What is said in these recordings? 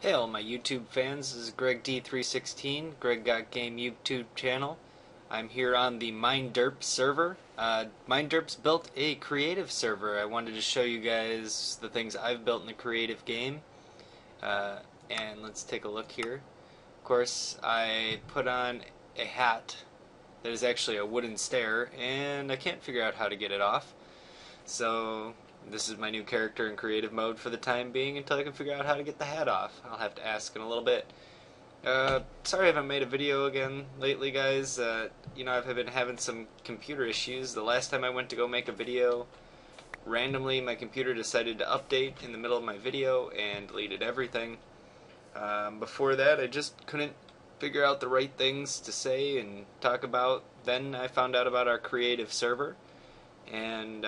Hey all my YouTube fans, this is Greg D316, Greg Got Game YouTube channel. I'm here on the MineDerp's server. MineDerp's built a creative server. I wanted to show you guys the things I've built in the creative game. And let's take a look here. Of course, I put on a hat that is actually a wooden stair, and I can't figure out how to get it off. So this is my new character in creative mode for the time being until I can figure out how to get the hat off. I'll have to ask in a little bit. Sorry I haven't made a video again lately, guys. I've been having some computer issues. The last time I went to go make a video, randomly my computer decided to update in the middle of my video and deleted everything. Before that, I just couldn't figure out the right things to say and talk about. Then I found out about our creative server and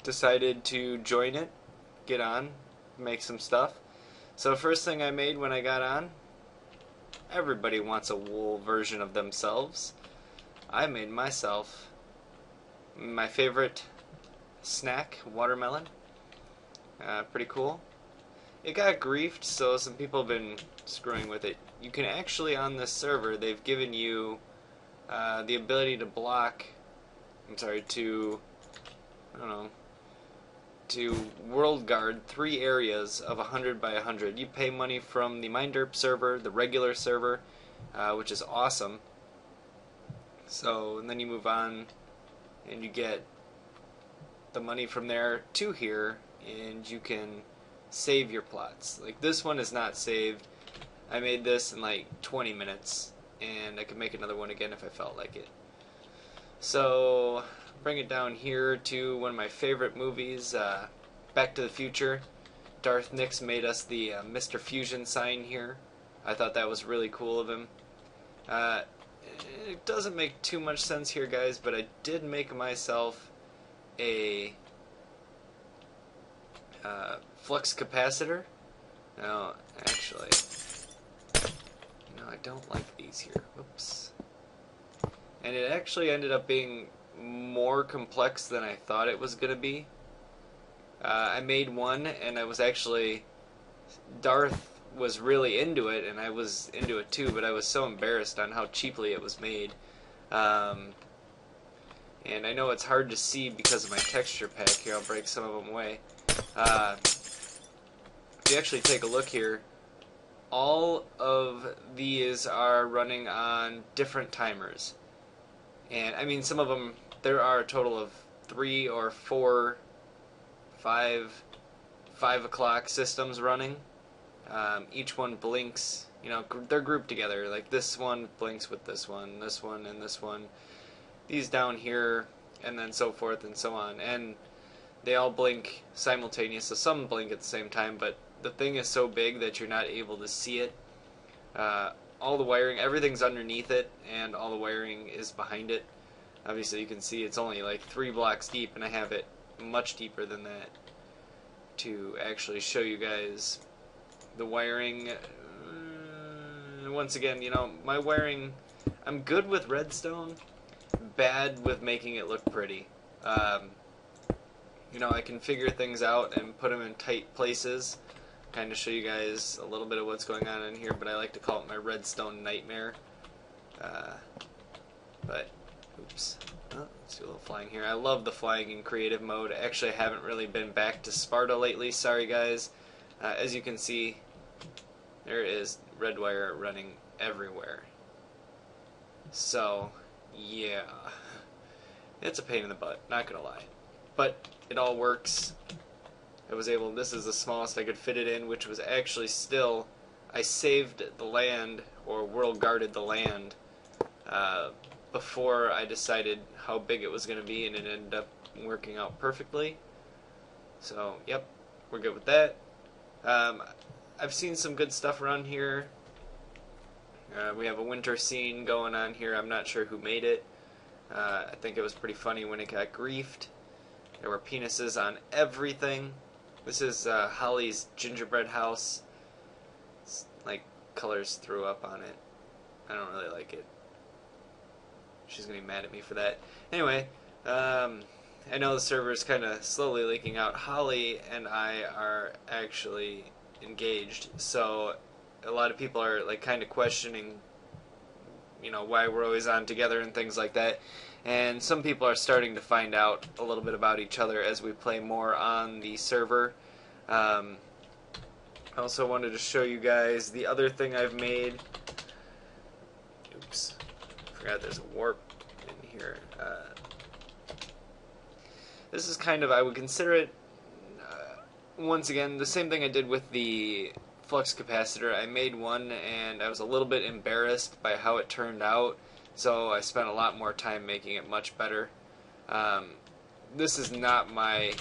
decided to join it, get on, make some stuff. So first thing I made when I got on, everybody wants a wool version of themselves. I made myself my favorite snack, watermelon. Pretty cool. It got griefed, so some people have been screwing with it. You can actually, on this server, they've given you the ability to world guard 3 areas of 100 by 100. You pay money from the MineDerp server, the regular server, which is awesome. So, and then you move on and you get the money from there to here, and you can save your plots. Like this one is not saved. I made this in like 20 minutes, and I could make another one again if I felt like it. So, bring it down here to one of my favorite movies, Back to the Future. Darth Nix made us the Mr. Fusion sign here. I thought that was really cool of him. It doesn't make too much sense here, guys, but I did make myself a flux capacitor. No, actually, no, I don't like these here. Whoops. And it actually ended up being more complex than I thought it was going to be. I made one, and I was actually... Darth was really into it, and I was into it too, but I was so embarrassed on how cheaply it was made. And I know it's hard to see because of my texture pack here. I'll break some of them away. If you actually take a look here, all of these are running on different timers. And I mean, some of them, there are a total of 3 or 4, 5 o'clock systems running. Each one blinks, they're grouped together. Like this one blinks with this one, and this one. These down here, and then so forth and so on. And they all blink simultaneously. So some blink at the same time, but the thing is so big that you're not able to see it. All the wiring, everything's underneath it, and all the wiring is behind it. Obviously you can see it's only like 3 blocks deep, and I have it much deeper than that to actually show you guys the wiring. Once again, my wiring, I'm good with redstone, bad with making it look pretty. I can figure things out and put them in tight places, kind of show you guys a little bit of what's going on in here, but I like to call it my redstone nightmare. But, oops. Oh, let's do a little flying here. I love the flying in creative mode. Actually, I haven't really been back to Sparta lately. Sorry, guys. As you can see, there is red wire running everywhere. So, yeah. It's a pain in the butt, not gonna lie. But it all works. This is the smallest I could fit it in, which was actually still, I saved the land, or world guarded the land, before I decided how big it was going to be, and it ended up working out perfectly. So, yep, we're good with that. I've seen some good stuff around here. We have a winter scene going on here. I'm not sure who made it. I think it was pretty funny when it got griefed. There were penises on everything. This is Holly's gingerbread house. It's like colors threw up on it. I don't really like it. She's gonna be mad at me for that. Anyway, I know the server is kind of slowly leaking out. Holly and I are actually engaged. So a lot of people are like kind of questioning, you know, why we're always on together and things like that. And some people are starting to find out a little bit about each other as we play more on the server. I also wanted to show you guys the other thing I've made. Oops, forgot there's a warp in here. This is kind of, I would consider it, once again, the same thing I did with the flux capacitor. I made one and I was a little bit embarrassed by how it turned out, so I spent a lot more time making it much better. This is not my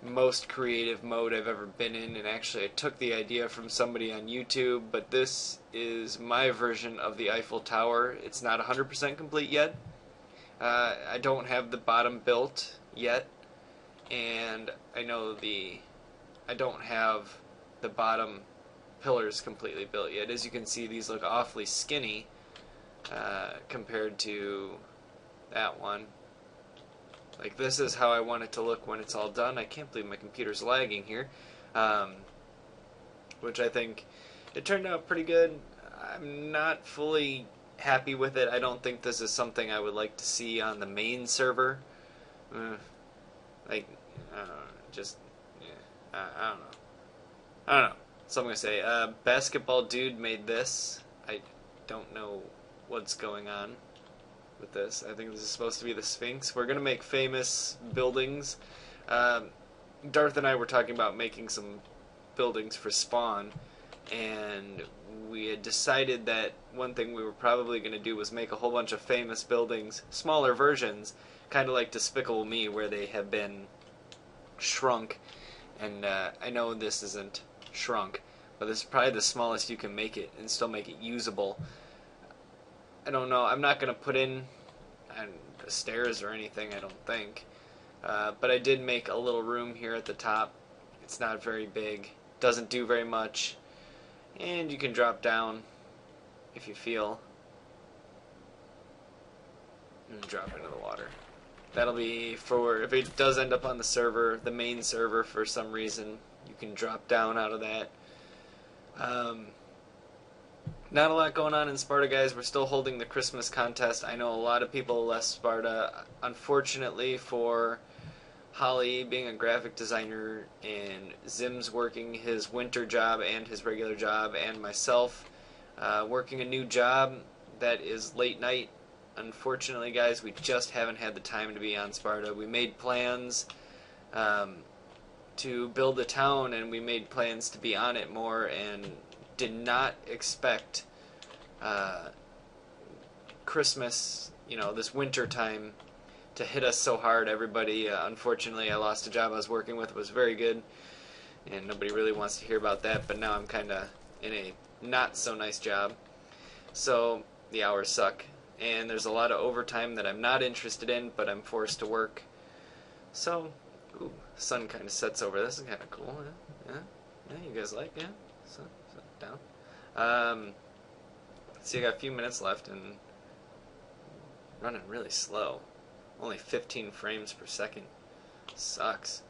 most creative mode I've ever been in, and actually I took the idea from somebody on YouTube, but this is my version of the Eiffel Tower. It's not 100% complete yet. I don't have the bottom built yet, and I don't have the bottom pillars completely built yet. As you can see, these look awfully skinny compared to that one. Like, this is how I want it to look when it's all done. I can't believe my computer's lagging here. Which I think it turned out pretty good. I'm not fully happy with it. I don't think this is something I would like to see on the main server. Like, just, yeah, I don't know. I don't know. So I'm going to say, Basketball Dude made this. I don't know what's going on with this. I think this is supposed to be the Sphinx. We're going to make famous buildings. Darth and I were talking about making some buildings for Spawn, and we had decided that one thing we were probably going to do was make a whole bunch of famous buildings, smaller versions, kind of like Despicable Me, where they have been shrunk. And I know this isn't shrunk, but this is probably the smallest you can make it and still make it usable. I don't know. I'm not going to put in the stairs or anything, I don't think. But I did make a little room here at the top. It's not very big. Doesn't do very much. And you can drop down if you feel. And drop into the water. That'll be for, if it does end up on the server, the main server for some reason, you can drop down out of that. Not a lot going on in Sparta, guys. We're still holding the Christmas contest. I know a lot of people left Sparta. Unfortunately for Holly being a graphic designer and Zim's working his winter job and his regular job, and myself working a new job that is late night. Unfortunately, guys, we just haven't had the time to be on Sparta. We made plans to build a town, and we made plans to be on it more, and did not expect Christmas, you know, this winter time to hit us so hard. Everybody, unfortunately, I lost a job I was working with. It was very good, and nobody really wants to hear about that, but now I'm kind of in a not so nice job, so the hours suck, and there's a lot of overtime that I'm not interested in, but I'm forced to work. So, ooh, sun kind of sets over. This is kind of cool. Yeah, you guys like, yeah? Sun down. See, I got a few minutes left and running really slow. Only 15 frames per second. Sucks.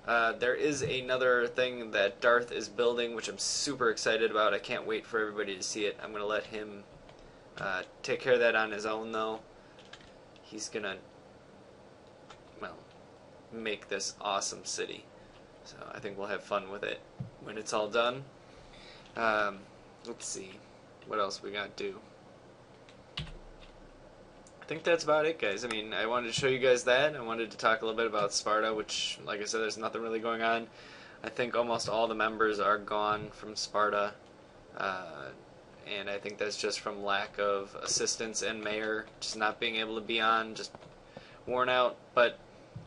There is another thing that Darth is building, which I'm super excited about. I can't wait for everybody to see it. I'm going to let him take care of that on his own, though. He's going to, well, make this awesome city. So I think we'll have fun with it when it's all done. Let's see. What else we got to do? I think that's about it, guys. I mean, I wanted to show you guys that. I wanted to talk a little bit about Sparta, which, like I said, there's nothing really going on. I think almost all the members are gone from Sparta, and I think that's just from lack of assistance and mayor just not being able to be on, just worn out. But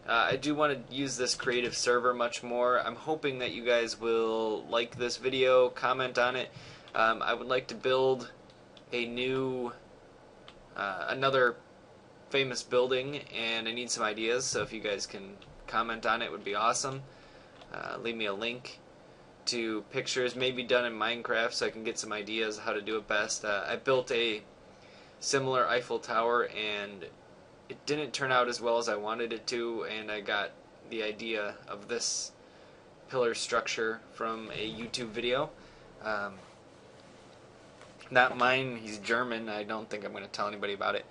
I do want to use this creative server much more. I'm hoping that you guys will like this video, comment on it. I would like to build a new, another famous building, and I need some ideas, so if you guys can comment on it, would be awesome. Leave me a link to pictures, maybe done in Minecraft, so I can get some ideas how to do it best. I built a similar Eiffel Tower, and it didn't turn out as well as I wanted it to, and I got the idea of this pillar structure from a YouTube video. Not mine, he's German. I don't think I'm going to tell anybody about it.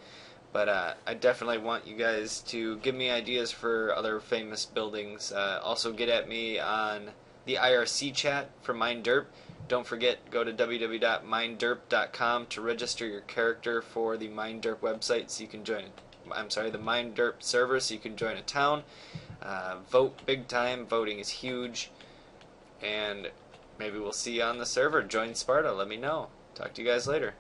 But I definitely want you guys to give me ideas for other famous buildings. Also get at me on the IRC chat for MineDerp. Don't forget, go to www.MineDerp.com to register your character for the MineDerp website so you can join, the MineDerp server so you can join a town. Vote big time. Voting is huge. And maybe we'll see you on the server. Join Sparta. Let me know. Talk to you guys later.